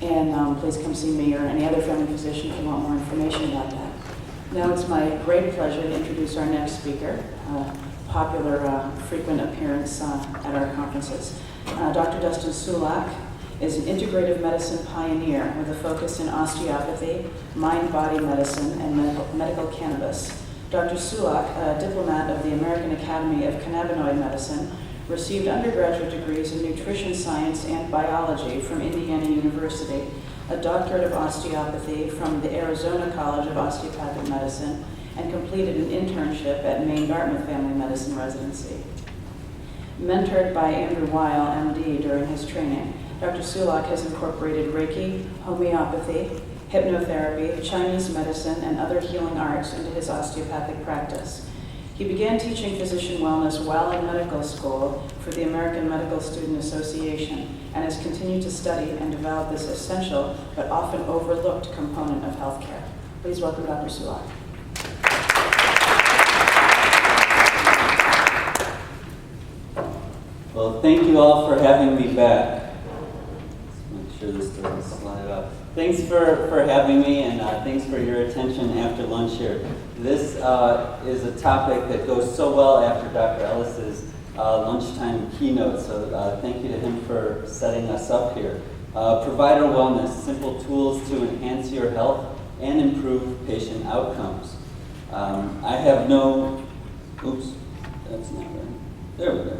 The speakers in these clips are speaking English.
And please come see me or any other family physician if you want more information about that. Now it's my great pleasure to introduce our next speaker, popular frequent appearance at our conferences. Dr. Dustin Sulak is an integrative medicine pioneer with a focus in osteopathy, mind-body medicine, and medical cannabis. Dr. Sulak, a diplomat of the American Academy of Cannabinoid Medicine, received undergraduate degrees in nutrition science and biology from Indiana University, a doctorate of osteopathy from the Arizona College of Osteopathic Medicine, and completed an internship at Maine Dartmouth Family Medicine Residency. Mentored by Andrew Weil, MD, during his training, Dr. Sulak has incorporated Reiki, homeopathy, hypnotherapy, Chinese medicine, and other healing arts into his osteopathic practice. He began teaching physician wellness while in medical school for the American Medical Student Association and has continued to study and develop this essential but often overlooked component of healthcare. Please welcome Dr. Sulak. Well, thank you all for having me back. Let's make sure this doesn't slide up. Thanks for having me, and thanks for your attention after lunch here. This is a topic that goes so well after Dr. Ellis's lunchtime keynote, so thank you to him for setting us up here. Provider wellness, simple tools to enhance your health and improve patient outcomes. I have no, oops, that's not right. There we go.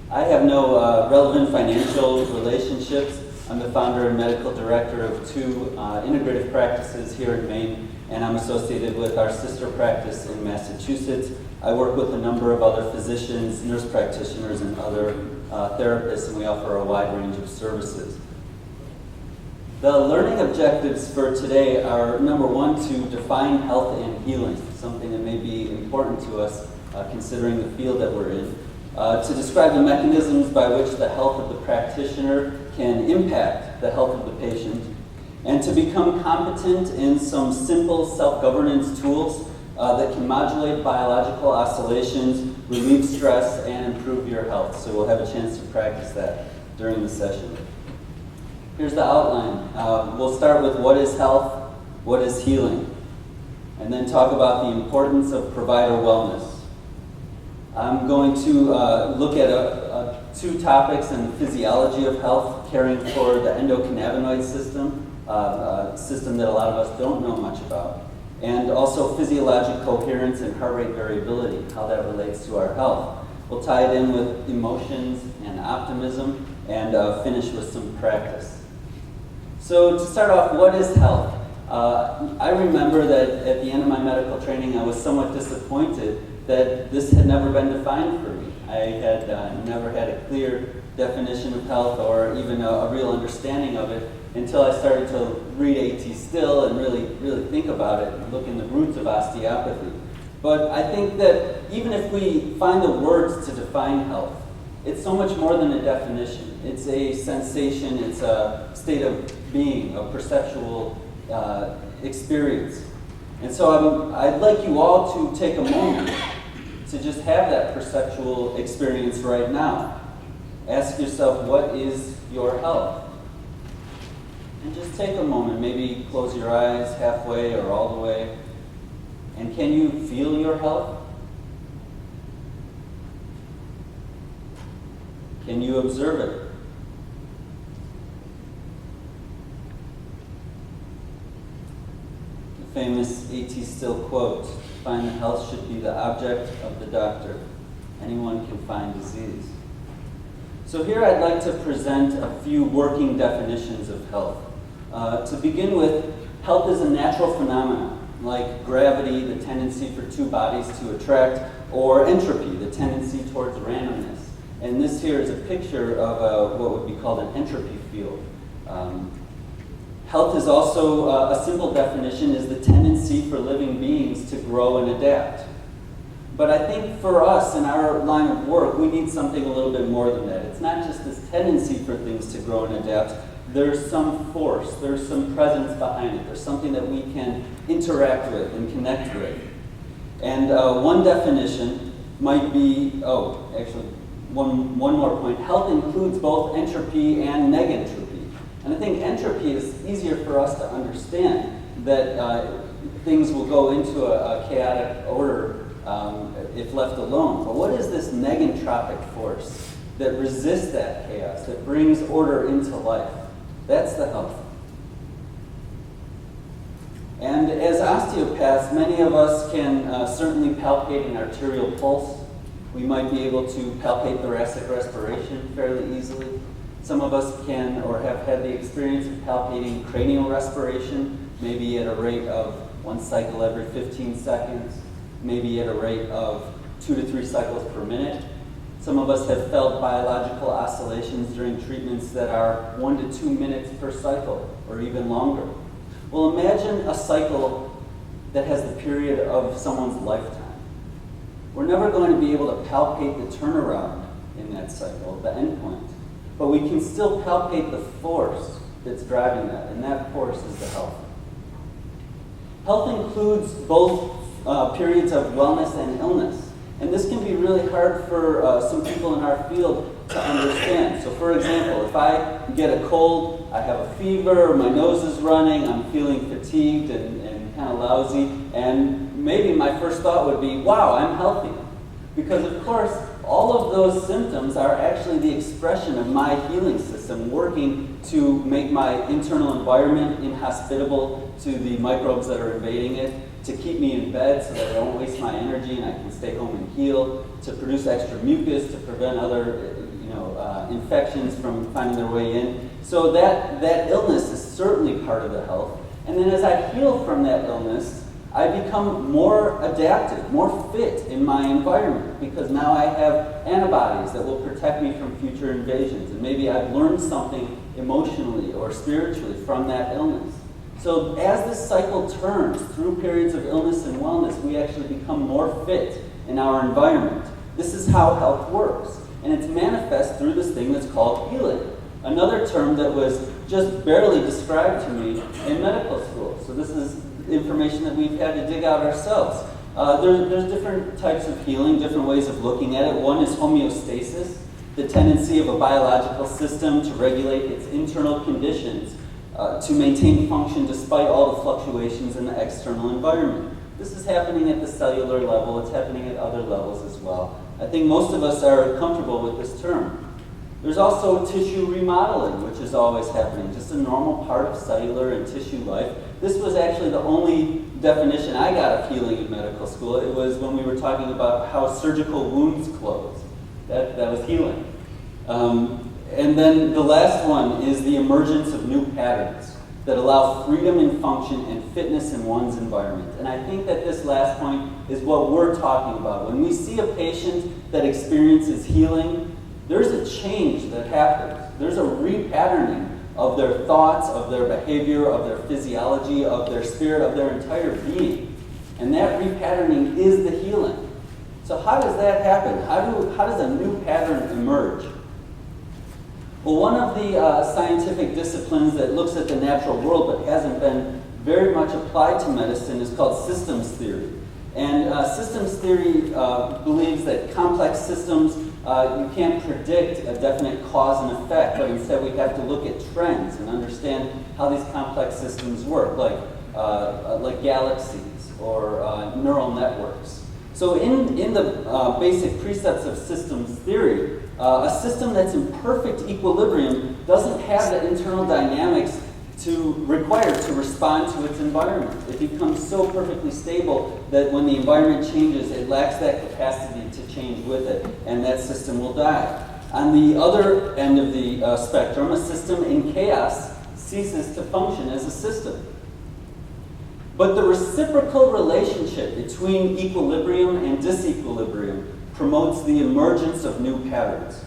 I have no relevant financial relationships. I'm the founder and medical director of two integrative practices here in Maine, and I'm associated with our sister practice in Massachusetts. I work with a number of other physicians, nurse practitioners, and other therapists, and we offer a wide range of services. The learning objectives for today are, number one, to define health and healing, something that may be important to us considering the field that we're in. To describe the mechanisms by which the health of the practitioner can impact the health of the patient, and to become competent in some simple self-governance tools that can modulate biological oscillations, relieve stress, and improve your health. So we'll have a chance to practice that during the session. Here's the outline. We'll start with what is health, what is healing, and then talk about the importance of provider wellness. I'm going to look at two topics in the physiology of health, caring for the endocannabinoid system, a system that a lot of us don't know much about, and also physiologic coherence and heart rate variability, how that relates to our health. We'll tie it in with emotions and optimism, and finish with some practice. So to start off, what is health? I remember that at the end of my medical training, I was somewhat disappointed that this had never been defined for me. I had never had a clear definition of health or even a real understanding of it until I started to read A.T. Still and really think about it and look in the roots of osteopathy. But I think that even if we find the words to define health, it's so much more than a definition. It's a sensation, it's a state of being, a perceptual experience. And so I'd like you all to take a moment to just have that perceptual experience right now. Ask yourself, what is your health? And just take a moment, maybe close your eyes halfway or all the way. And can you feel your health? Can you observe it? The famous A.T. Still quote, "Find that health should be the object of the doctor. Anyone can find disease." So here I'd like to present a few working definitions of health. To begin with, health is a natural phenomenon, like gravity, the tendency for two bodies to attract, or entropy, the tendency towards randomness. And this here is a picture of what would be called an entropy field. Health is also, a simple definition, is the tendency for living beings to grow and adapt. But I think for us in our line of work, we need something a little bit more than that. It's not just this tendency for things to grow and adapt. There's some force, there's some presence behind it. There's something that we can interact with and connect with. And one definition might be, one more point. Health includes both entropy and negentropy. And I think entropy is easier for us to understand, that things will go into a chaotic order if left alone. But what is this negentropic force that resists that chaos, that brings order into life? That's the health. And as osteopaths, many of us can certainly palpate an arterial pulse. We might be able to palpate thoracic respiration fairly easily. Some of us can or have had the experience of palpating cranial respiration, maybe at a rate of 1 cycle every 15 seconds, maybe at a rate of 2 to 3 cycles per minute. Some of us have felt biological oscillations during treatments that are 1 to 2 minutes per cycle, or even longer. Well, imagine a cycle that has the period of someone's lifetime. We're never going to be able to palpate the turnaround in that cycle, the end point. But we can still palpate the force that's driving that, and that force is the health. Health includes both periods of wellness and illness. And this can be really hard for some people in our field to understand. So for example, if I get a cold, I have a fever, my nose is running, I'm feeling fatigued and kind of lousy, and maybe my first thought would be, wow, I'm healthy. Because of course, all of those symptoms are actually the expression of my healing system working to make my internal environment inhospitable to the microbes that are invading it, to keep me in bed so that I don't waste my energy and I can stay home and heal, to produce extra mucus, to prevent other infections from finding their way in. So that illness is certainly part of the health. And then as I heal from that illness, I become more adaptive, more fit in my environment, because now I have antibodies that will protect me from future invasions. And maybe I've learned something emotionally or spiritually from that illness. So as this cycle turns through periods of illness and wellness, we actually become more fit in our environment. This is how health works. And it's manifest through this thing that's called healing. Another term that was just barely described to me in medical school. So this is information that we've had to dig out ourselves. There's different types of healing, different ways of looking at it. One is homeostasis, the tendency of a biological system to regulate its internal conditions, to maintain function despite all the fluctuations in the external environment. This is happening at the cellular level, it's happening at other levels as well. I think most of us are comfortable with this term. There's also tissue remodeling, which is always happening, just a normal part of cellular and tissue life. This was actually the only definition I got of healing in medical school. It was when we were talking about how surgical wounds close. That was healing. And then the last one is the emergence of new patterns that allow freedom in function and fitness in one's environment. And I think that this last point is what we're talking about. When we see a patient that experiences healing, there's a change that happens. There's a repatterning of their thoughts, of their behavior, of their physiology, of their spirit, of their entire being. And that repatterning is the healing. So how does that happen? How does a new pattern emerge? Well, one of the scientific disciplines that looks at the natural world but hasn't been very much applied to medicine is called systems theory. And systems theory believes that complex systems, you can't predict a definite cause and effect, but instead we have to look at trends and understand how these complex systems work, like galaxies or neural networks. So in the basic precepts of systems theory, a system that's in perfect equilibrium doesn't have the internal dynamics required to respond to its environment. It becomes so perfectly stable that when the environment changes, it lacks that capacity to change with it, and that system will die. On the other end of the spectrum, a system in chaos ceases to function as a system. But the reciprocal relationship between equilibrium and disequilibrium promotes the emergence of new patterns.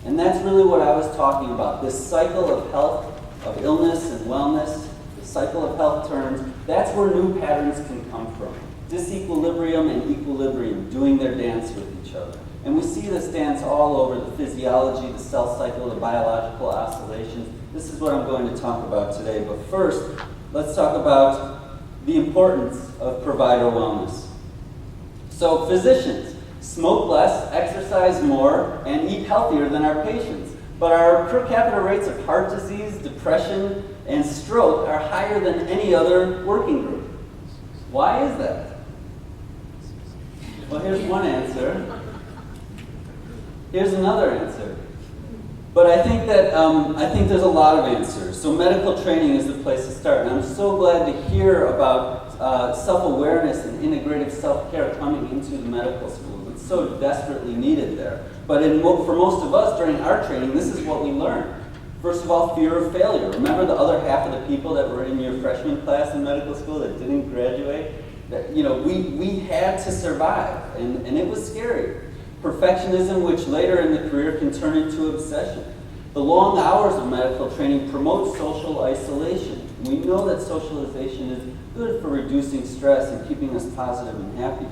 And that's really what I was talking about, this cycle of health, of illness and wellness, the cycle of health turns. That's where new patterns can come from. Disequilibrium and equilibrium doing their dance with each other. And we see this dance all over the physiology, the cell cycle, the biological oscillations. This is what I'm going to talk about today. But first, let's talk about the importance of provider wellness. So physicians, smoke less, exercise more, and eat healthier than our patients. But our per capita rates of heart disease, depression, and stroke are higher than any other working group. Why is that? Well, here's one answer. Here's another answer. But I think that I think there's a lot of answers. So medical training is the place to start. And I'm so glad to hear about self-awareness and integrative self-care coming into the medical schools. It's so desperately needed there. But for most of us during our training, this is what we learned. First of all, fear of failure. Remember the other half of the people that were in your freshman class in medical school that didn't graduate? That, we had to survive, and it was scary. Perfectionism, which later in the career can turn into obsession. The long hours of medical training promote social isolation. We know that socialization is good for reducing stress and keeping us positive and happy.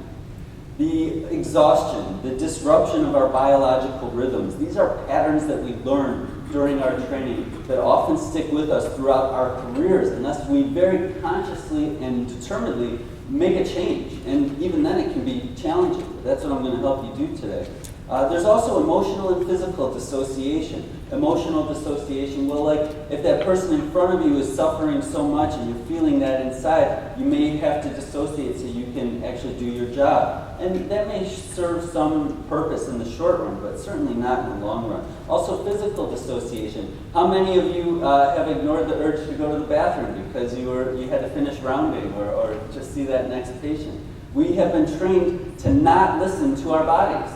The exhaustion, the disruption of our biological rhythms, these are patterns that we learn during our training that often stick with us throughout our careers unless we very consciously and determinedly make a change. And even then it can be challenging. That's what I'm going to help you do today. There's also emotional and physical dissociation. Emotional dissociation, well, like if that person in front of you is suffering so much and you're feeling that inside, you may have to dissociate so you can actually do your job. And that may serve some purpose in the short run, but certainly not in the long run. Also, physical dissociation. How many of you have ignored the urge to go to the bathroom because you had to finish rounding or just see that next patient? We have been trained to not listen to our bodies.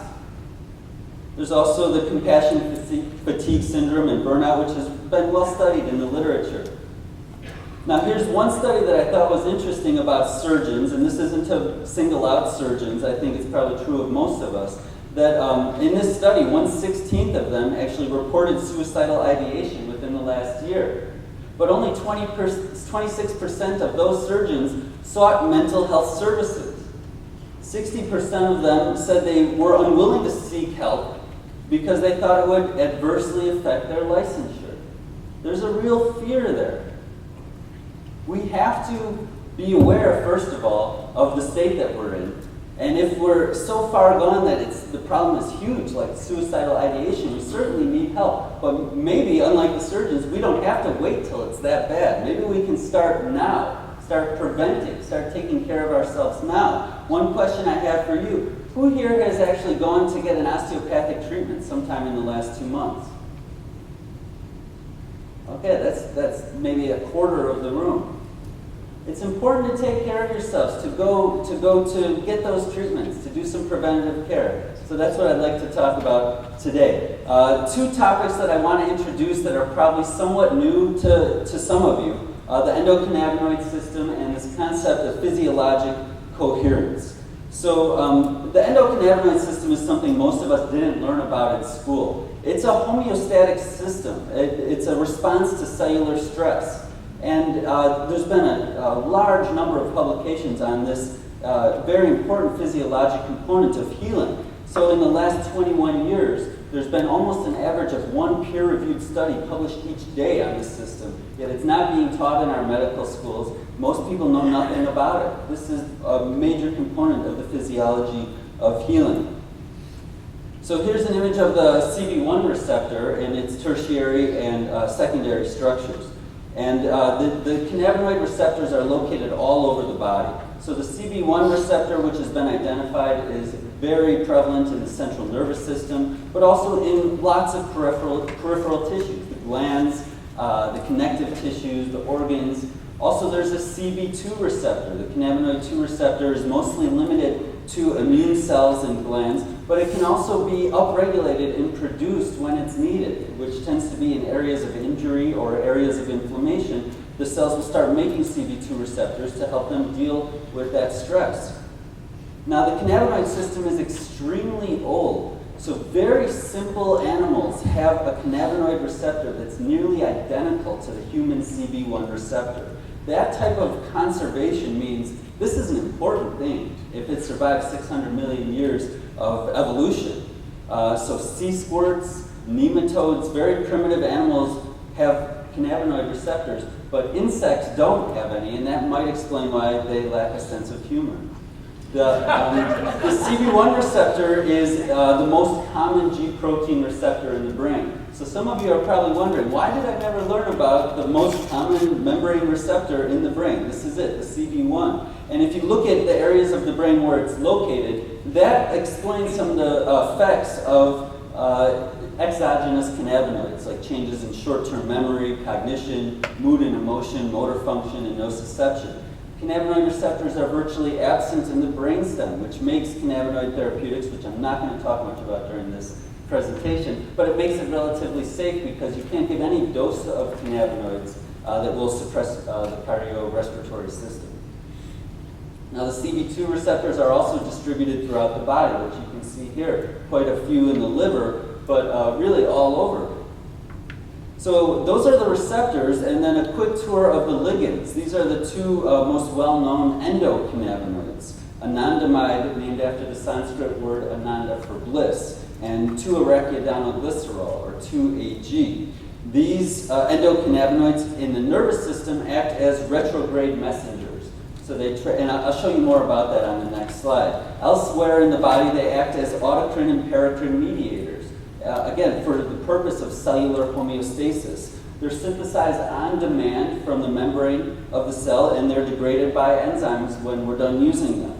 There's also the compassion fatigue syndrome and burnout, which has been well studied in the literature. Now, here's one study that I thought was interesting about surgeons, and this isn't to single out surgeons. I think it's probably true of most of us, that in this study, 1/16 of them actually reported suicidal ideation within the last year. But only 26% of those surgeons sought mental health services. 60% of them said they were unwilling to seek help because they thought it would adversely affect their licensure. There's a real fear there. We have to be aware, first of all, of the state that we're in. And if we're so far gone that the problem is huge, like suicidal ideation, we certainly need help. But maybe, unlike the surgeons, we don't have to wait till it's that bad. Maybe we can start now, start preventing, start taking care of ourselves now. One question I have for you: who here has actually gone to get an osteopathic treatment sometime in the last 2 months? Okay, that's maybe a quarter of the room. It's important to take care of yourselves, to go to get those treatments, to do some preventative care. So that's what I'd like to talk about today. Two topics that I want to introduce that are probably somewhat new to some of you: the endocannabinoid system and this concept of physiologic coherence. So the endocannabinoid system is something most of us didn't learn about at school. It's a homeostatic system. It's a response to cellular stress. And there's been a large number of publications on this very important physiologic component of healing. So in the last 21 years, there's been almost an average of one peer-reviewed study published each day on this system. Yet it's not being taught in our medical schools. Most people know nothing about it. This is a major component of the physiology of healing. So here's an image of the CB1 receptor and its tertiary and secondary structures. And the cannabinoid receptors are located all over the body. So the CB1 receptor, which has been identified, is very prevalent in the central nervous system, but also in lots of peripheral tissues, the glands, the connective tissues, the organs. Also, there's a CB2 receptor. The cannabinoid 2 receptor is mostly limited to immune cells and glands, but it can also be upregulated and produced when it's needed, which tends to be in areas of injury or areas of inflammation. The cells will start making CB2 receptors to help them deal with that stress. Now, the cannabinoid system is extremely old. So very simple animals have a cannabinoid receptor that's nearly identical to the human CB1 receptor. That type of conservation means this is an important thing if it survives 600 million years of evolution. So sea squirts, nematodes, very primitive animals have cannabinoid receptors, but insects don't have any, and that might explain why they lack a sense of humor. The CB1 receptor is the most common G protein receptor in the brain. So some of you are probably wondering, why did I never learn about the most common membrane receptor in the brain? This is it, the CB1. And if you look at the areas of the brain where it's located, that explains some of the effects of exogenous cannabinoids, like changes in short-term memory, cognition, mood and emotion, motor function, and nociception. Cannabinoid receptors are virtually absent in the brainstem, which makes cannabinoid therapeutics, which I'm not going to talk much about during this presentation, but it makes it relatively safe because you can't give any dose of cannabinoids that will suppress the cardiorespiratory system. Now the CB2 receptors are also distributed throughout the body, which you can see here, quite a few in the liver, but really all over. So those are the receptors, and then a quick tour of the ligands. These are the two most well-known endocannabinoids. Anandamide, named after the Sanskrit word ananda for bliss, and 2-arachidanylglycerol, or 2-AG. These endocannabinoids in the nervous system act as retrograde messengers. So and I'll show you more about that on the next slide. Elsewhere in the body, they act as autocrine and paracrine mediators. Again, for the purpose of cellular homeostasis. They're synthesized on demand from the membrane of the cell, and they're degraded by enzymes when we're done using them.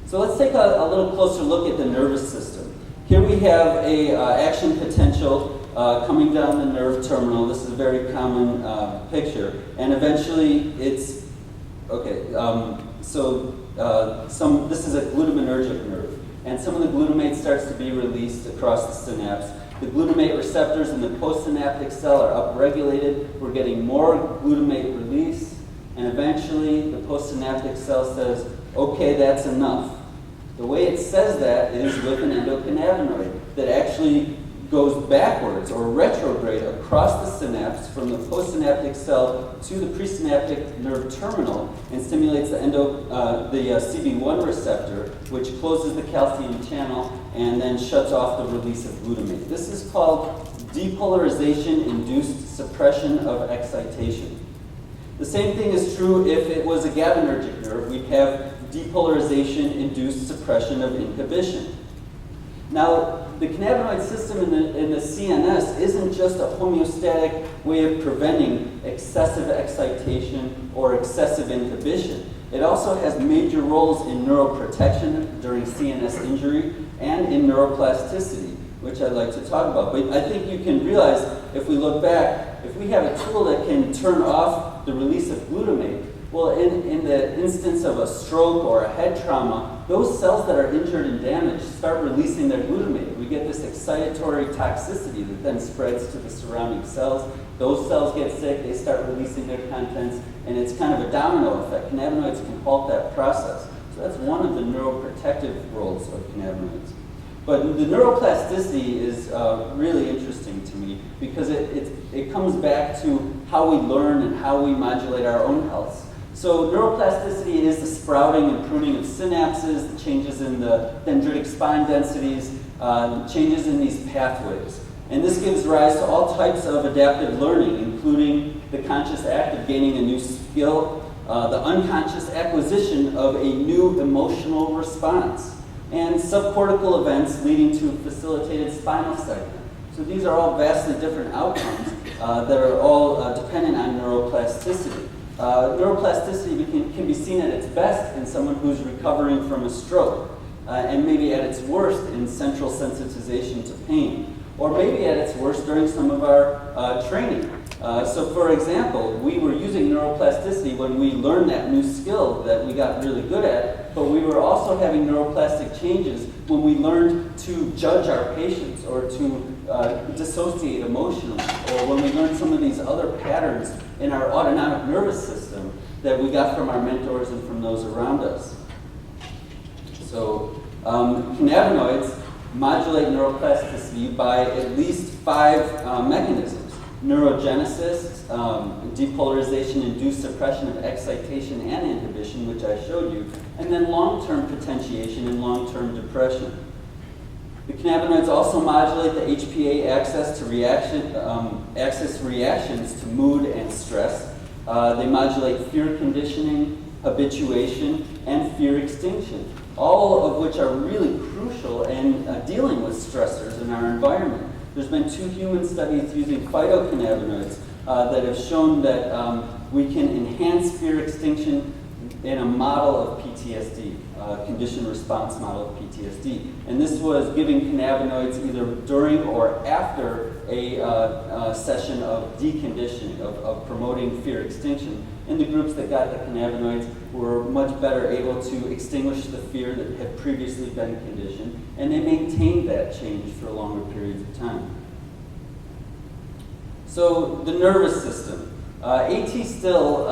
So let's take a little closer look at the nervous system. Here we have a action potential coming down the nerve terminal. This is a very common picture, and eventually it's okay. This is a glutaminergic nerve, and some of the glutamate starts to be released across the synapse. The glutamate receptors in the postsynaptic cell are upregulated. We're getting more glutamate release, and eventually the postsynaptic cell says, okay, that's enough. The way it says that is with an endocannabinoid that actually goes backwards or retrograde across the synapse from the postsynaptic cell to the presynaptic nerve terminal and stimulates the CB1 receptor, which closes the calcium channel and then shuts off the release of glutamate. This is called depolarization-induced suppression of excitation. The same thing is true if it was a GABAergic nerve. We'd have depolarization-induced suppression of inhibition. Now, the cannabinoid system in the CNS isn't just a homeostatic way of preventing excessive excitation or excessive inhibition. It also has major roles in neuroprotection during CNS injury and in neuroplasticity, which I'd like to talk about. But I think you can realize, if we look back, if we have a tool that can turn off the release of glutamate, well, in the instance of a stroke or a head trauma, those cells that are injured and damaged start releasing their glutamate. We get this excitatory toxicity that then spreads to the surrounding cells. Those cells get sick, they start releasing their contents, and it's kind of a domino effect. Cannabinoids can halt that process. So that's one of the neuroprotective roles of cannabinoids. But the neuroplasticity is really interesting to me because it comes back to how we learn and how we modulate our own health. So neuroplasticity is the sprouting and pruning of synapses, the changes in the dendritic spine densities, changes in these pathways. And this gives rise to all types of adaptive learning, including the conscious act of gaining a new skill, the unconscious acquisition of a new emotional response, and subcortical events leading to facilitated spinal segment. So these are all vastly different outcomes that are all dependent on neuroplasticity. Neuroplasticity can be seen at its best in someone who's recovering from a stroke, and maybe at its worst in central sensitization to pain, or maybe at its worst during some of our training. So for example, we were using neuroplasticity when we learned that new skill that we got really good at, but we were also having neuroplastic changes when we learned to judge our patients or to dissociate emotionally, or when we learned some of these other patterns in our autonomic nervous system that we got from our mentors and from those around us. So cannabinoids modulate neuroplasticity by at least 5 mechanisms. Neurogenesis, depolarization-induced suppression of excitation and inhibition, which I showed you, and then long-term potentiation and long-term depression. The cannabinoids also modulate the HPA axis reactions to mood and stress. They modulate fear conditioning, habituation, and fear extinction, all of which are really crucial in dealing with stressors in our environment. There's been 2 human studies using phytocannabinoids that have shown that we can enhance fear extinction in a model of PTSD, condition response model of PTSD. And this was giving cannabinoids either during or after a session of deconditioning, of promoting fear extinction. And the groups that got the cannabinoids were much better able to extinguish the fear that had previously been conditioned, and they maintained that change for longer periods of time. So the nervous system. A.T. Still,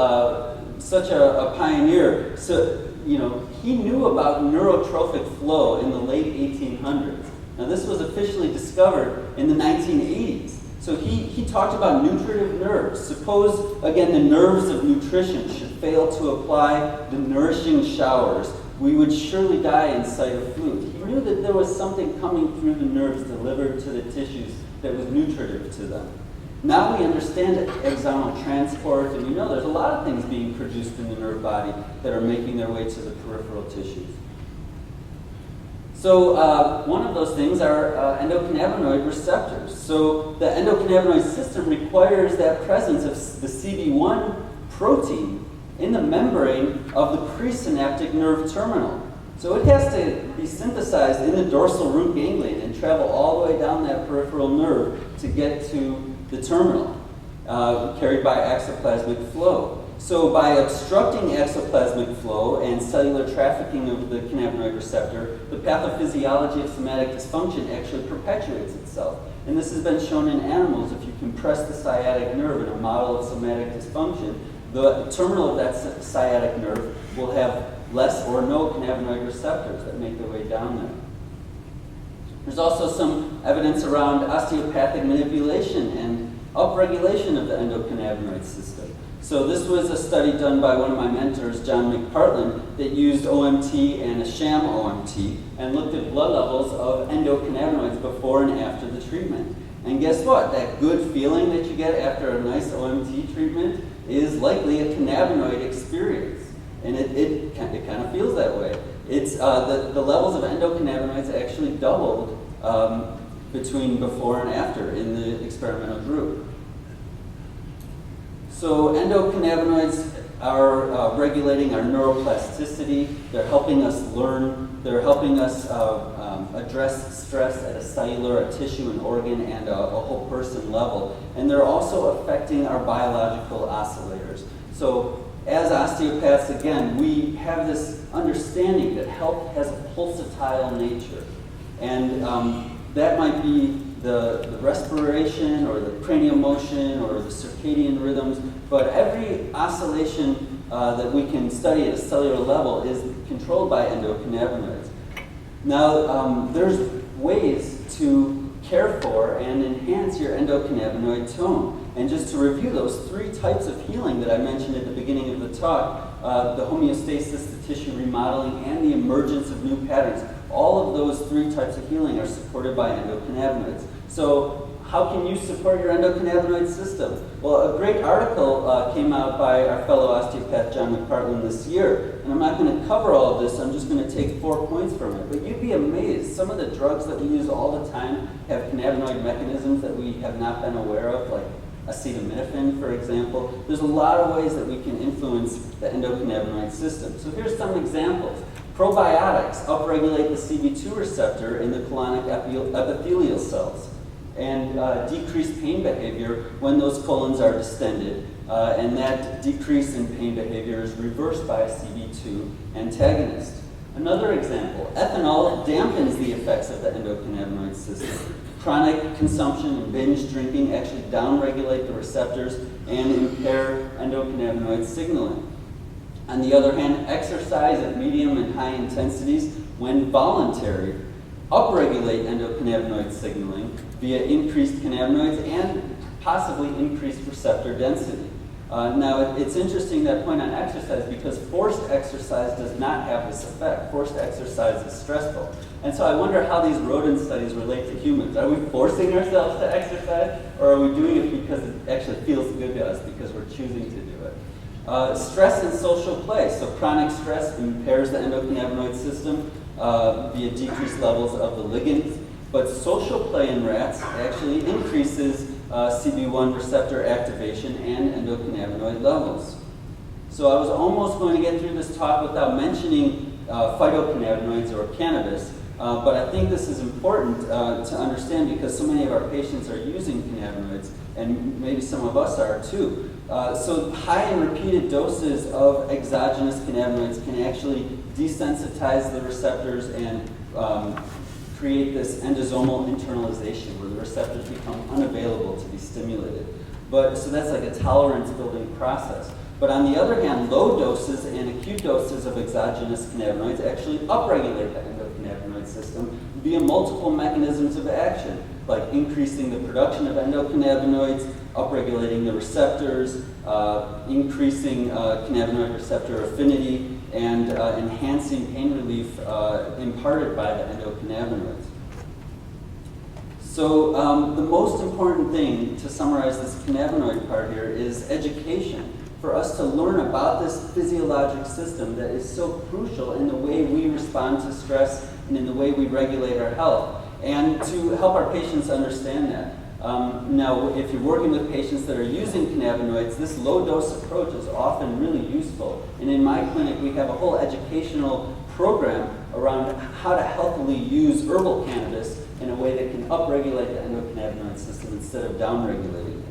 such a pioneer, so he knew about neurotrophic flow in the late 1800s. Now this was officially discovered in the 1980s. So he talked about nutritive nerves. Suppose, again, the nerves of nutrition should fail to apply the nourishing showers. We would surely die in sight of food. He knew that there was something coming through the nerves delivered to the tissues that was nutritive to them. Now we understand axonal transport, and there's a lot of things being produced in the nerve body that are making their way to the peripheral tissues. So one of those things are endocannabinoid receptors. So the endocannabinoid system requires that presence of the CB1 protein in the membrane of the presynaptic nerve terminal. So it has to be synthesized in the dorsal root ganglion and travel all the way down that peripheral nerve to get to the terminal, carried by exoplasmic flow. So by obstructing exoplasmic flow and cellular trafficking of the cannabinoid receptor, the pathophysiology of somatic dysfunction actually perpetuates itself. And this has been shown in animals. If you compress the sciatic nerve in a model of somatic dysfunction, the terminal of that sciatic nerve will have less or no cannabinoid receptors that make their way down there. There's also some evidence around osteopathic manipulation and upregulation of the endocannabinoid system. So this was a study done by one of my mentors, John McPartland, that used OMT and a sham OMT and looked at blood levels of endocannabinoids before and after the treatment. And guess what? That good feeling that you get after a nice OMT treatment is likely a cannabinoid experience. And it kind of feels that way. It's the levels of endocannabinoids actually doubled between before and after in the experimental group. So endocannabinoids are regulating our neuroplasticity. They're helping us learn. They're helping us address stress at a cellular, a tissue, an organ, and a whole person level. And they're also affecting our biological oscillators. So as osteopaths, again, we have this understanding that health has a pulsatile nature. And that might be the respiration or the cranial motion or the circadian rhythms, but every oscillation that we can study at a cellular level is controlled by endocannabinoids. Now, there's ways to care for and enhance your endocannabinoid tone. And just to review those 3 types of healing that I mentioned at the beginning of the talk, the homeostasis, the tissue remodeling, and the emergence of new patterns, all of those 3 types of healing are supported by endocannabinoids. So how can you support your endocannabinoid system? Well, a great article came out by our fellow osteopath John McPartland this year, and I'm not going to cover all of this, I'm just going to take 4 points from it. But you'd be amazed, some of the drugs that we use all the time have cannabinoid mechanisms that we have not been aware of, like acetaminophen, for example. There's a lot of ways that we can influence the endocannabinoid system. So here's some examples. Probiotics upregulate the CB2 receptor in the colonic epithelial cells and decrease pain behavior when those colons are distended. And that decrease in pain behavior is reversed by a CB2 antagonist. Another example, ethanol dampens the effects of the endocannabinoid system. Chronic consumption and binge drinking actually downregulate the receptors and impair endocannabinoid signaling. On the other hand, exercise at medium and high intensities, when voluntary, upregulate endocannabinoid signaling via increased cannabinoids and possibly increased receptor density. Now, it's interesting that point on exercise because forced exercise does not have this effect. Forced exercise is stressful. And so I wonder how these rodent studies relate to humans. Are we forcing ourselves to exercise, or are we doing it because it actually feels good to us, because we're choosing to do it? Stress and social play. So chronic stress impairs the endocannabinoid system via decreased levels of the ligands. But social play in rats actually increases CB1 receptor activation and endocannabinoid levels. So I was almost going to get through this talk without mentioning phytocannabinoids or cannabis, but I think this is important to understand because so many of our patients are using cannabinoids, and maybe some of us are too. So high and repeated doses of exogenous cannabinoids can actually desensitize the receptors and create this endosomal internalization where the receptors become unavailable to be stimulated. So that's like a tolerance building process. But on the other hand, low doses and acute doses of exogenous cannabinoids actually upregulate the endocannabinoid system via multiple mechanisms of action, like increasing the production of endocannabinoids, upregulating the receptors, increasing cannabinoid receptor affinity, and enhancing pain relief imparted by the endocannabinoids. So the most important thing to summarize this cannabinoid part here is education. For us to learn about this physiologic system that is so crucial in the way we respond to stress and in the way we regulate our health, and to help our patients understand that. Now, if you're working with patients that are using cannabinoids, this low-dose approach is often really useful. And in my clinic, we have a whole educational program around how to healthily use herbal cannabis in a way that can upregulate the endocannabinoid system instead of downregulating it.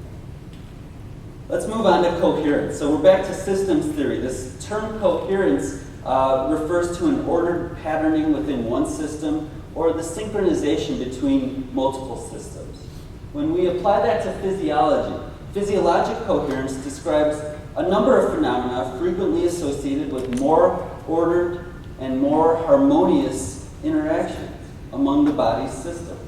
Let's move on to coherence. So we're back to systems theory. This term coherence refers to an ordered patterning within one system or the synchronization between multiple systems. When we apply that to physiology, physiologic coherence describes a number of phenomena frequently associated with more ordered and more harmonious interactions among the body's systems.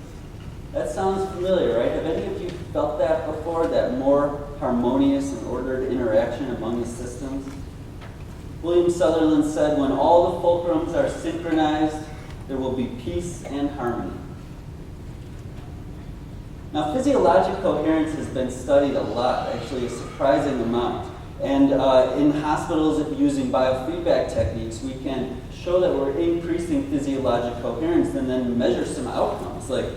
That sounds familiar, right? Have any of you felt that before, that more harmonious and ordered interaction among the systems? William Sutherland said, when all the fulcrums are synchronized, there will be peace and harmony. Now, physiologic coherence has been studied a lot, actually a surprising amount. And in hospitals using biofeedback techniques, we can show that we're increasing physiologic coherence and then measure some outcomes, like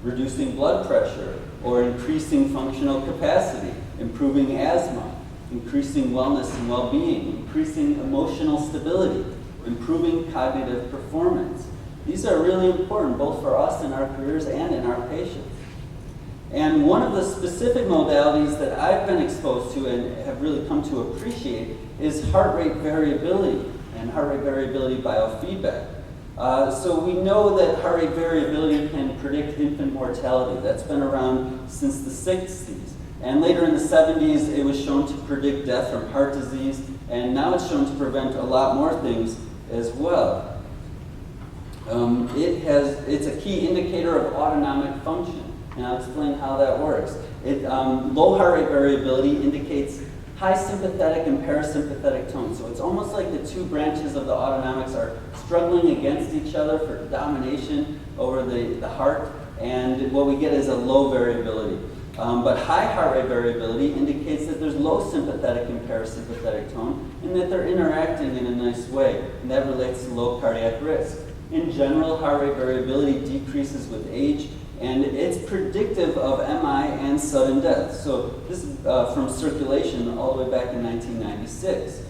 reducing blood pressure, or increasing functional capacity, improving asthma, increasing wellness and well-being, increasing emotional stability, improving cognitive performance. These are really important both for us in our careers and in our patients. And one of the specific modalities that I've been exposed to and have really come to appreciate is heart rate variability and heart rate variability biofeedback. So we know that heart rate variability can predict infant mortality. That's been around since the 60s. And later in the 70s, it was shown to predict death from heart disease, and now it's shown to prevent a lot more things as well. It's a key indicator of autonomic function, and I'll explain how that works. Low heart rate variability indicates high sympathetic and parasympathetic tone. So it's almost like the two branches of the autonomics are struggling against each other for domination over the heart, and what we get is a low variability. But high heart rate variability indicates that there's low sympathetic and parasympathetic tone and that they're interacting in a nice way, and that relates to low cardiac risk. In general, heart rate variability decreases with age, and it's predictive of MI and sudden death. So this is from Circulation all the way back in 1996.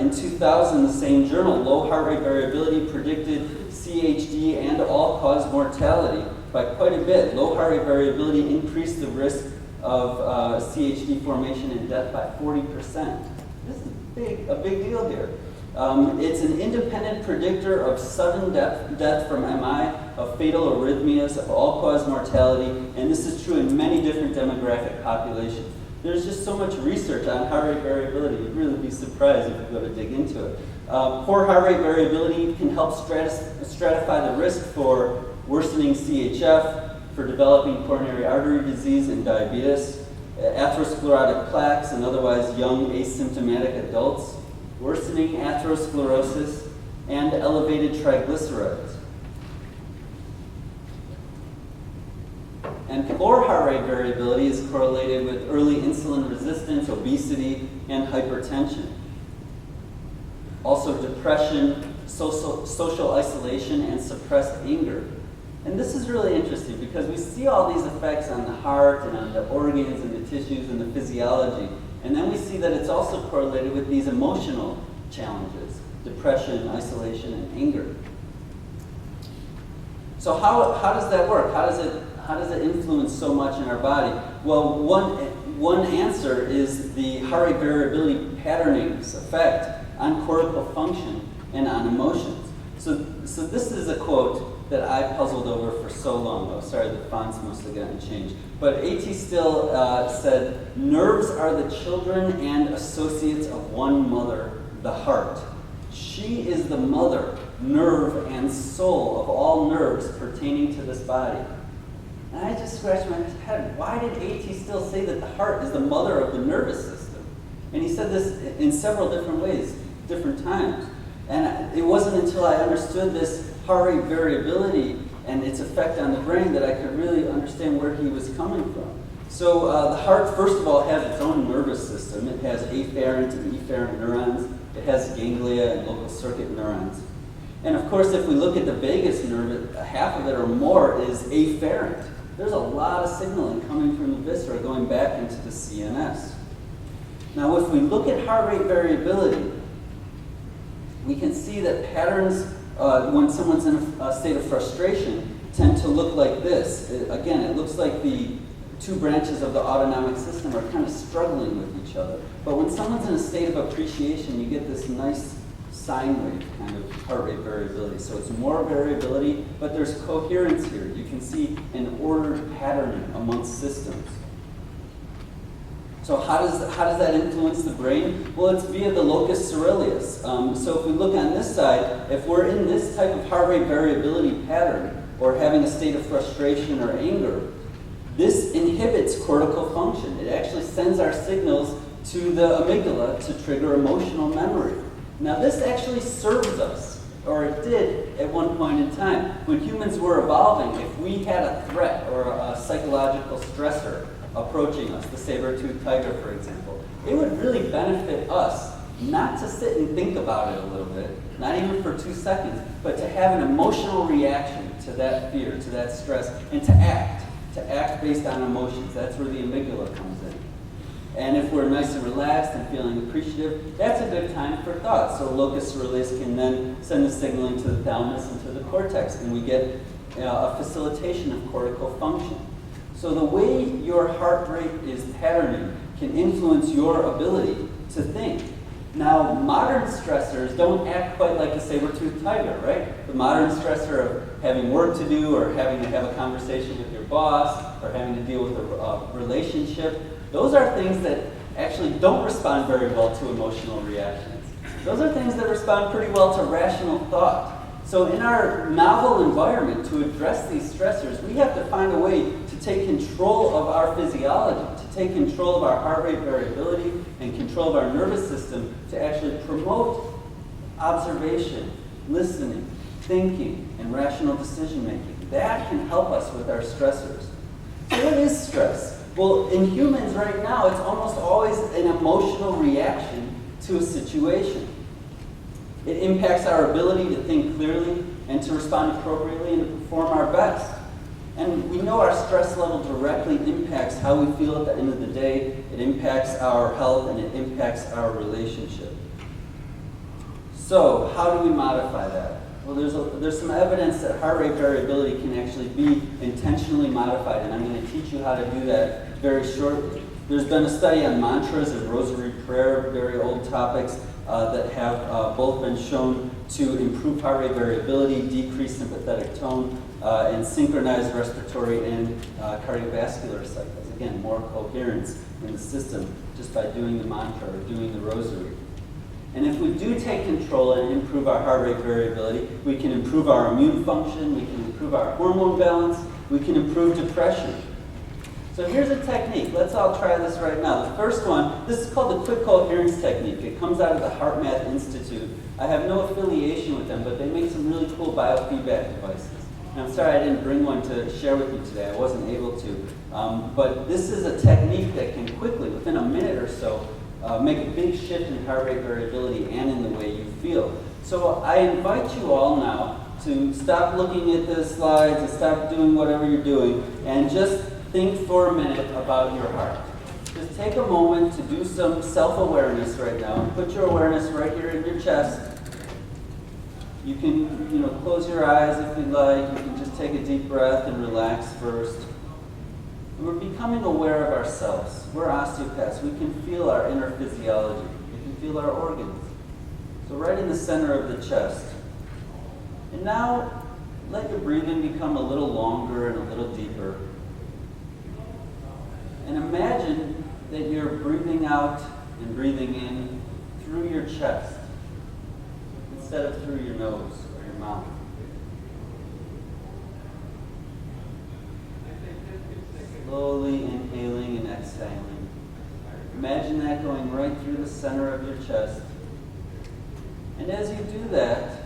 In 2000, the same journal, low heart rate variability predicted CHD and all-cause mortality by quite a bit. Low heart rate variability increased the risk of CHD formation and death by 40%. This is a big deal here. It's an independent predictor of sudden death from MI, of fatal arrhythmias, of all-cause mortality, and this is true in many different demographic populations. There's just so much research on heart rate variability, you'd really be surprised if you go to dig into it. Poor heart rate variability can help stratify the risk for worsening CHF, for developing coronary artery disease and diabetes, atherosclerotic plaques, and otherwise young asymptomatic adults, worsening atherosclerosis, and elevated triglycerides. And poor heart rate variability is correlated with early insulin resistance, obesity, and hypertension. Also depression, social isolation, and suppressed anger. And this is really interesting because we see all these effects on the heart and on the organs and the tissues and the physiology. And then we see that it's also correlated with these emotional challenges, depression, isolation, and anger. So how does that work? How does it influence so much in our body? Well, one answer is the heart rate variability patterning's effect on cortical function and on emotions. So this is a quote that I puzzled over for so long. Oh, sorry, the fonts must have gotten changed. But A.T. Still said, "Nerves are the children and associates of one mother, the heart. She is the mother, nerve, and soul of all nerves pertaining to this body." And I just scratched my head. Why did A.T. Still say that the heart is the mother of the nervous system? And he said this in several different ways, different times. And it wasn't until I understood this heart rate variability and its effect on the brain that I could really understand where he was coming from. So the heart, first of all, has its own nervous system. It has afferent and efferent neurons. It has ganglia and local circuit neurons. And of course, if we look at the vagus nerve, half of it or more is afferent. There's a lot of signaling coming from the viscera going back into the CNS. Now, if we look at heart rate variability, we can see that patterns when someone's in a state of frustration tend to look like this. Again, it looks like the two branches of the autonomic system are kind of struggling with each other. But when someone's in a state of appreciation, you get this nice sine wave kind of heart rate variability. So it's more variability, but there's coherence here. You can see an ordered patterning amongst systems. So how does that influence the brain? Well, it's via the locus coeruleus. So if we look on this side, if we're in this type of heart rate variability pattern, or having a state of frustration or anger, this inhibits cortical function. It actually sends our signals to the amygdala to trigger emotional memory. Now this actually serves us, or it did at one point in time. When humans were evolving, if we had a threat or a psychological stressor approaching us, the saber-toothed tiger, for example, it would really benefit us not to sit and think about it a little bit, not even for 2 seconds, but to have an emotional reaction to that fear, to that stress, and to act based on emotions. That's where the amygdala comes in. And if we're nice and relaxed and feeling appreciative, that's a good time for thought. So locus coeruleus can then send the signaling to the thalamus and to the cortex, and we get a facilitation of cortical function. So the way your heart rate is patterning can influence your ability to think. Now, modern stressors don't act quite like a saber-toothed tiger, right? The modern stressor of having work to do, or having to have a conversation with your boss, or having to deal with a relationship, those are things that actually don't respond very well to emotional reactions. Those are things that respond pretty well to rational thought. So in our novel environment, to address these stressors, we have to find a way to take control of our physiology, to take control of our heart rate variability and control of our nervous system to actually promote observation, listening, thinking, and rational decision making. That can help us with our stressors. So what is stress? Well, in humans right now, it's almost always an emotional reaction to a situation. It impacts our ability to think clearly and to respond appropriately and to perform our best. And we know our stress level directly impacts how we feel at the end of the day. It impacts our health and it impacts our relationship. So how do we modify that? Well, there's some evidence that heart rate variability can actually be intentionally modified, and I'm going to teach you how to do that very shortly. There's been a study on mantras and rosary prayer, very old topics, that have both been shown to improve heart rate variability, decrease sympathetic tone, and synchronize respiratory and cardiovascular cycles. Again, more coherence in the system just by doing the mantra or doing the rosary. And if we do take control and improve our heart rate variability, we can improve our immune function, we can improve our hormone balance, we can improve depression. So here's a technique. Let's all try this right now. The first one, this is called the quick coherence technique. It comes out of the HeartMath Institute. I have no affiliation with them, but they make some really cool biofeedback devices. And I'm sorry I didn't bring one to share with you today. I wasn't able to. But this is a technique that can quickly, within a minute or so, make a big shift in heart rate variability and in the way you feel. So I invite you all now to stop looking at the slides and stop doing whatever you're doing and just think for a minute about your heart. Just take a moment to do some self-awareness right now. Put your awareness right here in your chest. You can, close your eyes if you'd like. You can just take a deep breath and relax first. And we're becoming aware of ourselves. We're osteopaths. We can feel our inner physiology. We can feel our organs. So right in the center of the chest. And now, let your breathing become a little longer and a little deeper. And imagine that you're breathing out and breathing in through your chest instead of through your nose or your mouth. Slowly inhaling and exhaling. Imagine that going right through the center of your chest. And as you do that,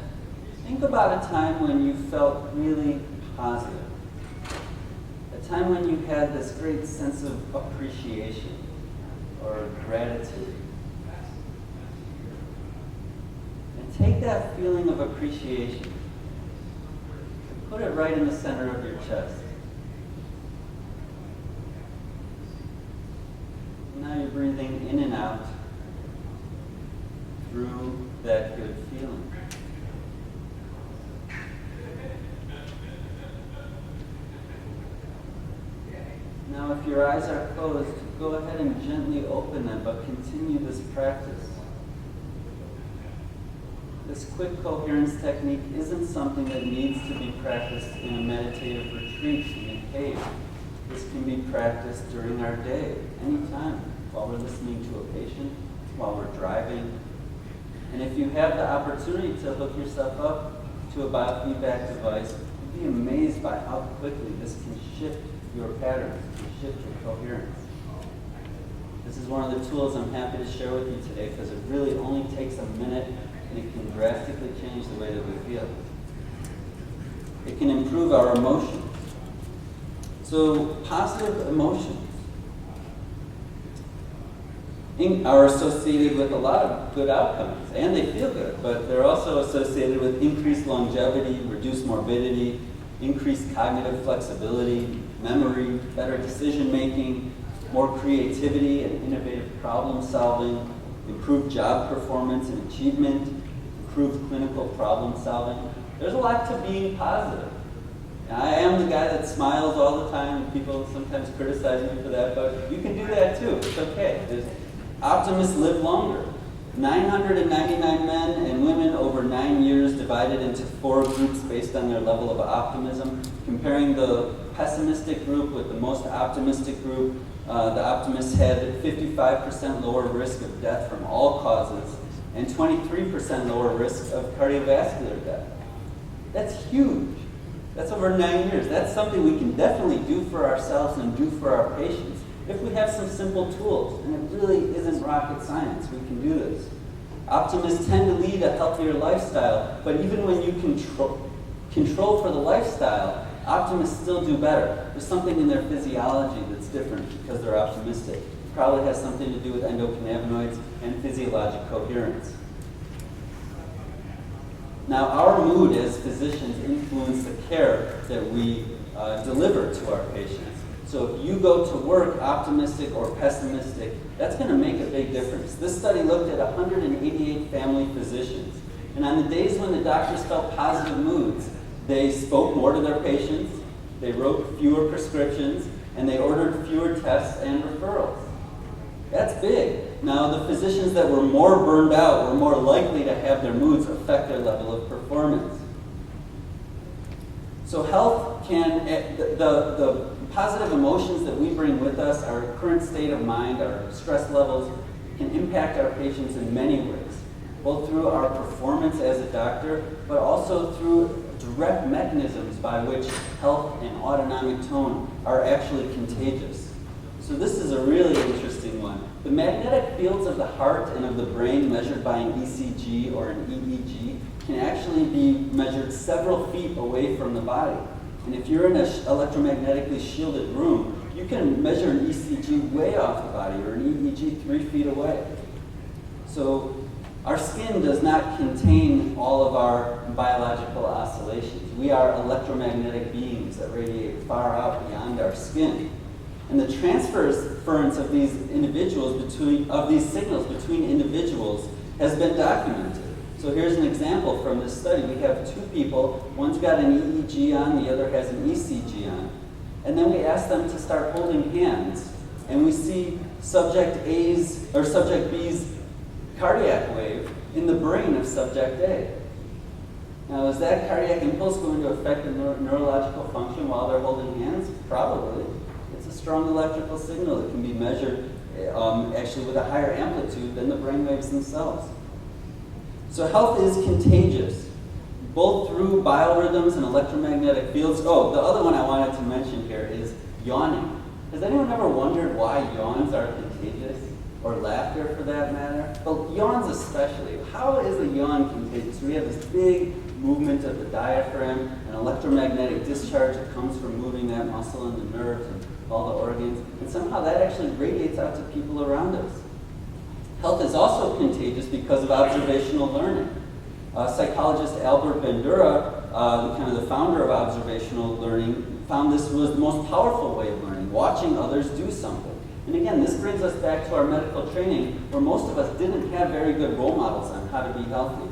think about a time when you felt really positive. A time when you had this great sense of appreciation or gratitude. And take that feeling of appreciation and put it right in the center of your chest. Now you're breathing in and out through that good feeling. Now if your eyes are closed, go ahead and gently open them, but continue this practice. This quick coherence technique isn't something that needs to be practiced in a meditative retreat in a cave. This can be practiced during our day, anytime, while we're listening to a patient, while we're driving. And if you have the opportunity to hook yourself up to a biofeedback device, you'd be amazed by how quickly this can shift your patterns, can shift your coherence. This is one of the tools I'm happy to share with you today because it really only takes a minute and it can drastically change the way that we feel. It can improve our emotions. So positive emotions are associated with a lot of good outcomes, and they feel good, but they're also associated with increased longevity, reduced morbidity, increased cognitive flexibility, memory, better decision making, more creativity and innovative problem solving, improved job performance and achievement, improved clinical problem solving. There's a lot to being positive. I am the guy that smiles all the time, and people sometimes criticize me for that, but you can do that too. It's okay. Optimists live longer. 999 men and women over 9 years divided into 4 groups based on their level of optimism. Comparing the pessimistic group with the most optimistic group, the optimists had 55% lower risk of death from all causes and 23% lower risk of cardiovascular death. That's huge. That's over 9 years. That's something we can definitely do for ourselves and do for our patients. If we have some simple tools, and it really isn't rocket science, we can do this. Optimists tend to lead a healthier lifestyle, but even when you control for the lifestyle, optimists still do better. There's something in their physiology that's different because they're optimistic. It probably has something to do with endocannabinoids and physiologic coherence. Now, our mood as physicians influence the care that we deliver to our patients. So if you go to work optimistic or pessimistic, that's going to make a big difference. This study looked at 188 family physicians. And on the days when the doctors felt positive moods, they spoke more to their patients, they wrote fewer prescriptions, and they ordered fewer tests and referrals. That's big. Now, the physicians that were more burned out were more likely to have their moods affect their level of performance. So health can, the positive emotions that we bring with us, our current state of mind, our stress levels, can impact our patients in many ways, both through our performance as a doctor, but also through direct mechanisms by which health and autonomic tone are actually contagious. So this is a really interesting one. The magnetic fields of the heart and of the brain measured by an ECG or an EEG can actually be measured several feet away from the body. And if you're in an electromagnetically shielded room, you can measure an ECG way off the body or an EEG 3 feet away. So Our skin does not contain all of our biological oscillations. We are electromagnetic beings that radiate far out beyond our skin. And the transference of these signals between individuals has been documented. So here's an example from this study. We have two people, one's got an EEG on, the other has an ECG on. And then we ask them to start holding hands, and we see subject B's cardiac wave in the brain of subject A. Now, is that cardiac impulse going to affect the neurological function while they're holding hands? Probably. It's a strong electrical signal that can be measured actually with a higher amplitude than the brain waves themselves. So health is contagious, both through biorhythms and electromagnetic fields. Oh, the other one I wanted to mention here is yawning. Has anyone ever wondered why yawns are contagious? Or laughter, for that matter? But yawns especially. How is a yawn contagious? We have this big movement of the diaphragm, an electromagnetic discharge that comes from moving that muscle and the nerves and all the organs, and somehow that actually radiates out to people around us. Health is also contagious because of observational learning. Psychologist Albert Bandura, kind of the founder of observational learning, found this was the most powerful way of learning, watching others do something. And again, this brings us back to our medical training, where most of us didn't have very good role models on how to be healthy.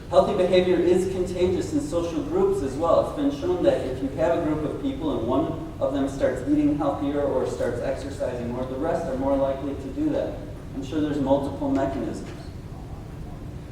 Healthy behavior is contagious in social groups as well. It's been shown that if you have a group of people and one of them starts eating healthier or starts exercising more, the rest are more likely to do that. I'm sure there's multiple mechanisms.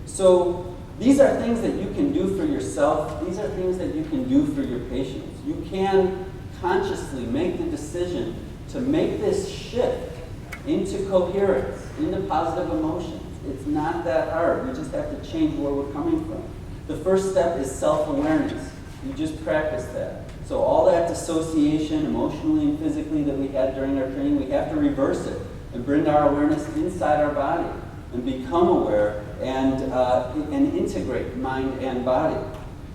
So these are things that you can do for yourself. These are things that you can do for your patients. You can consciously make the decision to make this shift into coherence, into positive emotions. It's not that hard. We just have to change where we're coming from. The first step is self-awareness. You just practice that. So all that dissociation, emotionally and physically, that we had during our training, we have to reverse it and bring our awareness inside our body and become aware and integrate mind and body.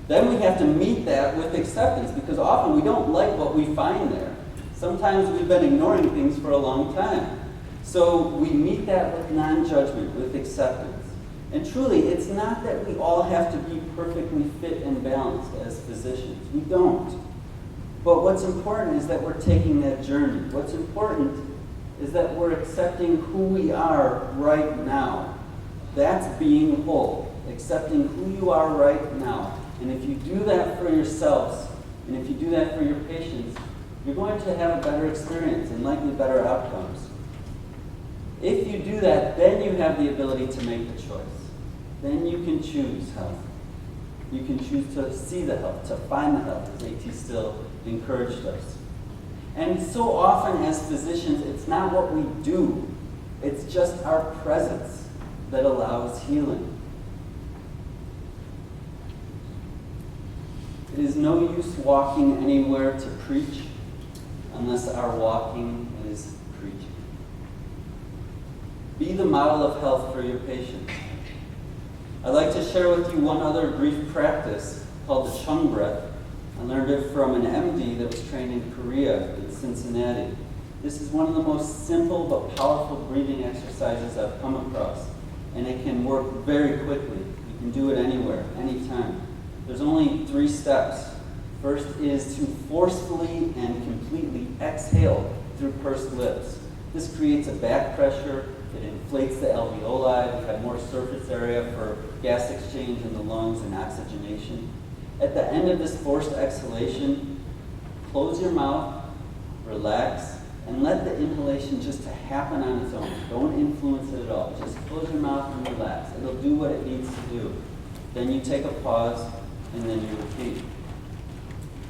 Then we have to meet that with acceptance, because often we don't like what we find there. Sometimes we've been ignoring things for a long time. So we meet that with non-judgment, with acceptance. And truly, it's not that we all have to be perfectly fit and balanced as physicians. We don't. But what's important is that we're taking that journey. What's important is that we're accepting who we are right now. That's being whole, accepting who you are right now. And if you do that for yourselves, and if you do that for your patients, you're going to have a better experience and likely better outcomes. If you do that, then you have the ability to make the choice. Then you can choose health. You can choose to see the health, to find the health, as A.T. Still encouraged us. And so often as physicians, it's not what we do. It's just our presence that allows healing. It is no use walking anywhere to preach unless our walking is preaching. Be the model of health for your patients. I'd like to share with you one other brief practice called the Chung breath. I learned it from an MD that was trained in Korea, in Cincinnati. This is one of the most simple but powerful breathing exercises I've come across, and it can work very quickly. You can do it anywhere, anytime. There's only 3 steps. First is to forcefully and completely exhale through pursed lips. This creates a back pressure. It inflates the alveoli. We have more surface area for gas exchange in the lungs and oxygenation. At the end of this forced exhalation, close your mouth, relax, and let the inhalation just to happen on its own. Don't influence it at all. Just close your mouth and relax. It'll do what it needs to do. Then you take a pause, and then you repeat.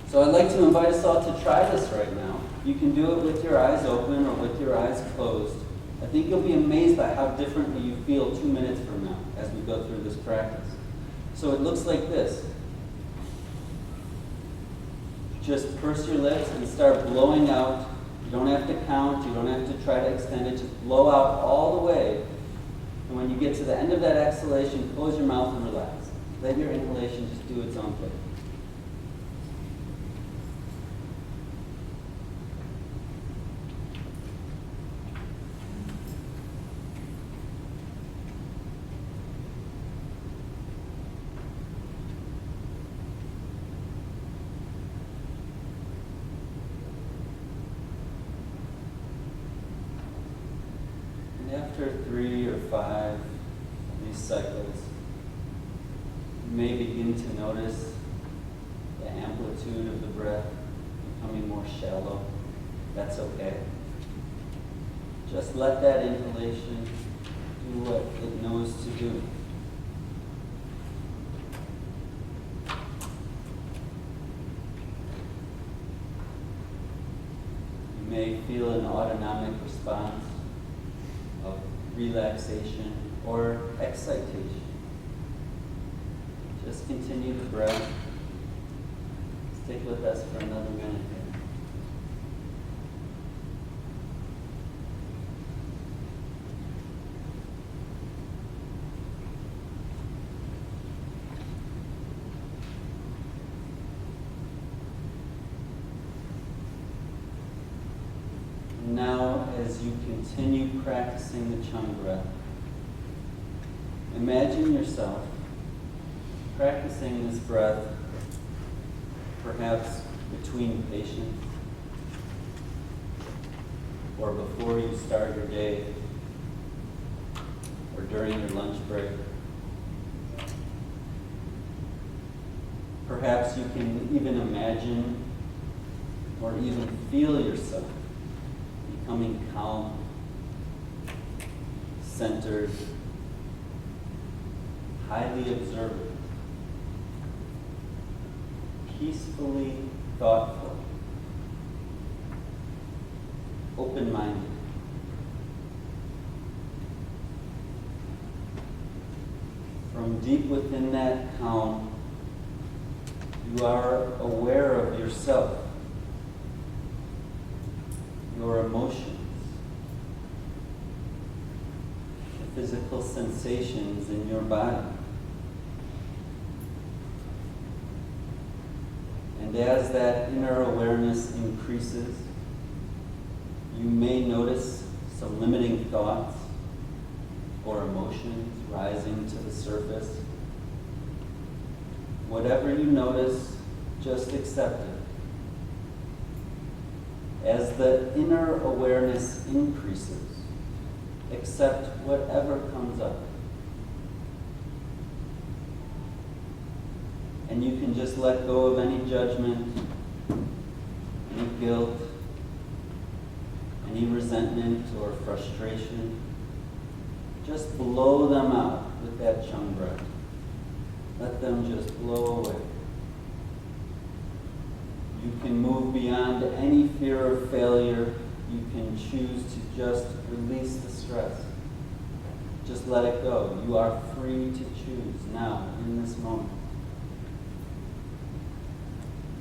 So I'd like to invite us all to try this right now. You can do it with your eyes open or with your eyes closed. I think you'll be amazed by how differently you feel 2 minutes from now as we go through this practice. So it looks like this. Just purse your lips and start blowing out. You don't have to count. You don't have to try to extend it. Just blow out all the way. And when you get to the end of that exhalation, close your mouth and relax. Let your inhalation just do its own thing. after 3 or 5 of these cycles, you may begin to notice the amplitude of the breath becoming more shallow. That's okay. Just let that inhalation do what it knows to do. You may feel an autonomic response of relaxation or excitation. Just continue the breath. Stick with us for another minute here. Now, as you continue practicing the Chung breath, imagine yourself practicing this breath perhaps between patients or before you start your day or during your lunch break. Perhaps you can even imagine or even feel yourself becoming calm, centered, highly observant, peacefully thoughtful, open-minded. From deep within that calm, you are aware of yourself, your emotions, the physical sensations in your body. And as that inner awareness increases, you may notice some limiting thoughts or emotions rising to the surface. Whatever you notice, just accept it. As the inner awareness increases, accept whatever comes up. And you can just let go of any judgment, any guilt, any resentment or frustration. Just blow them out with that Chung breath. Let them just blow away. You can move beyond any fear of failure. You can choose to just release the stress. Just let it go. You are free to choose now, in this moment.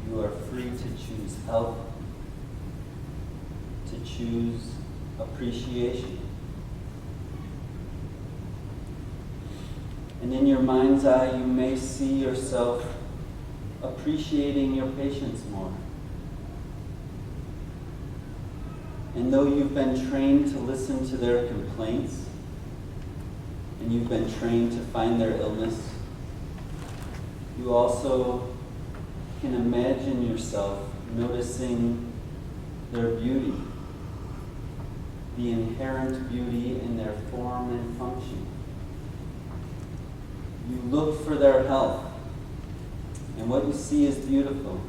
You are free to choose health, to choose appreciation. And in your mind's eye, you may see yourself appreciating your patients more. And though you've been trained to listen to their complaints, and you've been trained to find their illness, you also can imagine yourself noticing their beauty, the inherent beauty in their form and function. You look for their health, and what you see is beautiful.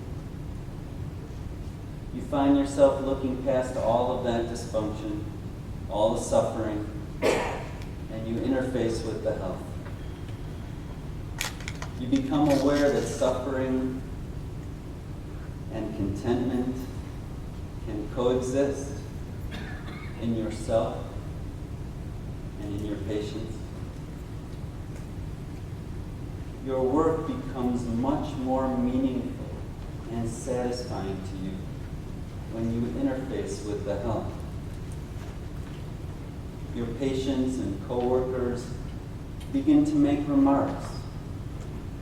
You find yourself looking past all of that dysfunction, all the suffering, and you interface with the health. You become aware that suffering and contentment can coexist in yourself and in your patients. Your work becomes much more meaningful and satisfying to you when you interface with the health. Your patients and coworkers begin to make remarks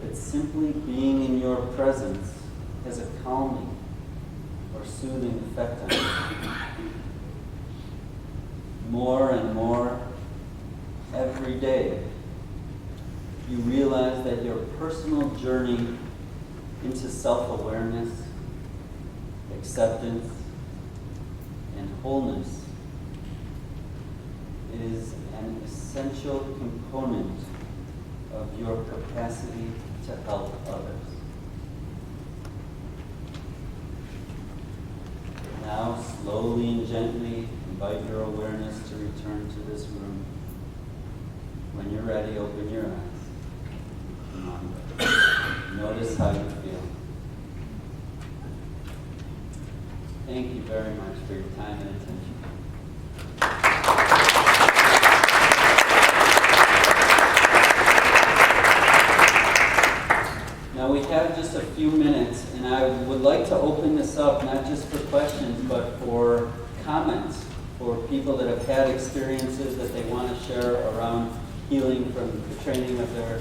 that simply being in your presence has a calming or soothing effect on you. More and more, every day, you realize that your personal journey into self-awareness, acceptance, and wholeness is an essential component of your capacity to help others. Now, slowly and gently, invite your awareness to return to this room. When you're ready, open your eyes. Come on. Notice how you feel. Thank you very much for your time and attention. Now we have just a few minutes, and I would like to open this up not just for questions, but for comments, for people that have had experiences that they want to share around healing from the training of their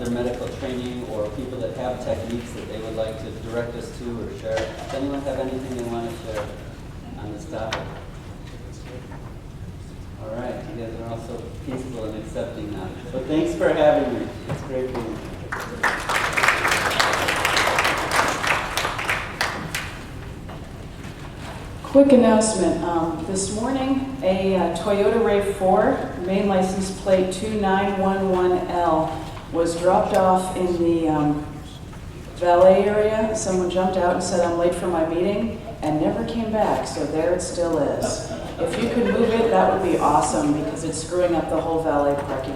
medical training, or people that have techniques that they would like to direct us to or share. Does anyone have anything they want to share on this topic? All right, you guys are also peaceful and accepting now. So thanks for having me. It's great being here. Quick announcement. This morning, a Toyota RAV4, Maine license plate 2911L, was dropped off in the valet area. Someone jumped out and said, "I'm late for my meeting," and never came back, so there it still is. If you could move it, that would be awesome, because it's screwing up the whole valet parking